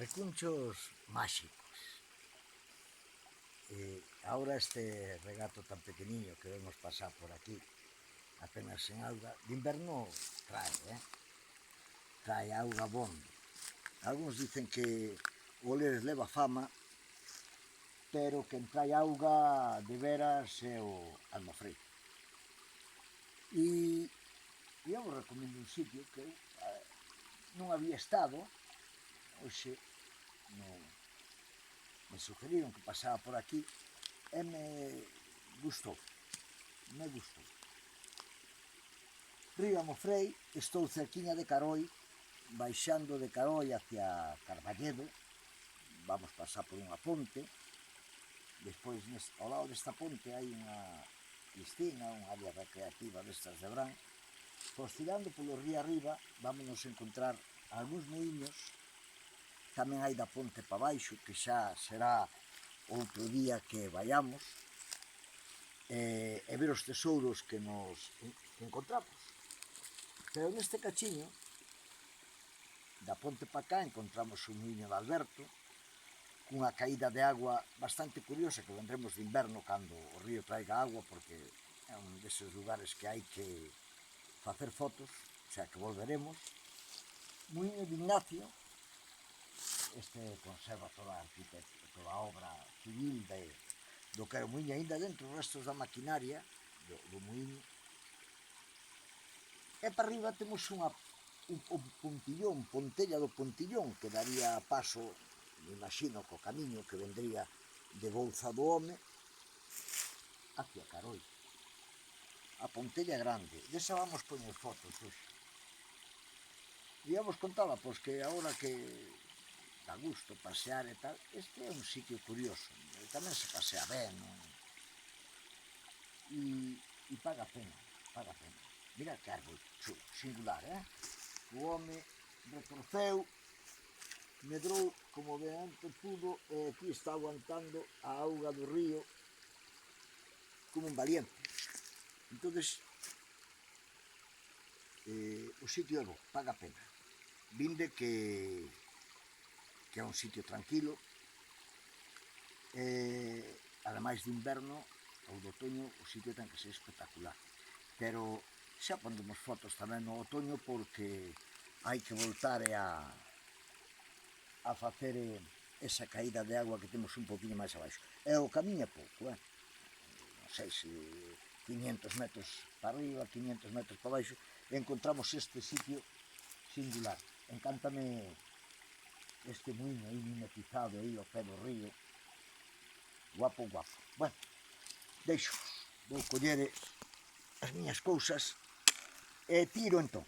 Recunchos máxicos. Ahora este regato tan pequeniño que vemos pasar por aquí, apenas en auga, de inverno trae auga bondo. Algunos dicen que o Leres leva fama, pero quen trae auga de veras é o Almofrei. E eu vos recomendo un sitio que non había estado, hoxe me sugeriron que pasaba por aquí e me gustou. Río Almofrei, estou cerquiña de Caroi, baixando de Caroi hacia Carballedo, vamos pasar por unha ponte, despois ao lado desta ponte hai unha piscina, unha área recreativa destas de verán. Pois tirando polo río arriba, vámonos encontrar algúns muiños, tamén hai da ponte para baixo, que xa será outro día que vayamos, e ver os tesouros que encontramos. Pero neste cachiño, da ponte para cá, encontramos o muiño de Alberto, cunha caída de agua bastante curiosa, que vendremos de inverno cando o río traiga agua, porque é un deses lugares que hai que facer fotos, o sea que volveremos. Muiño de Ignacio, este conserva toda a obra civil do que era o muiño, ainda dentro os restos da maquinaria do muiño. E para arriba temos un pontillón, Pontella do Pontillón, que daría paso, me imagino, co camiño que vendría de Bouza do Home hacia Caroi. A Pontella grande, desa vamos poñer fotos hoxe. E vamos contala, pois que agora que dá gusto pasear e tal, este é un sitio curioso, tamén se pasea ben, e paga a pena. Mira que árbol chulo, singular, O home retorceu, medrou como de antes pudo, e aquí está aguantando a auga do río como un valiente. Entonces, o sitio é bo, paga a pena. Vinde que é un sitio tranquilo, ademais de inverno ou de outoño, o sitio ten que ser espectacular. Pero xa pondemos fotos tamén no outoño, porque hai que voltar a facer esa caída de agua que temos un poquinho máis abaixo. E o camiño é pouco, non sei se 500 metros para arriba, 500 metros para baixo, e encontramos este sitio singular. Encántame este muiño aí mimetizado aí ao pé do río, guapo. Bueno, deixo, vou coller as miñas cousas e tiro entón.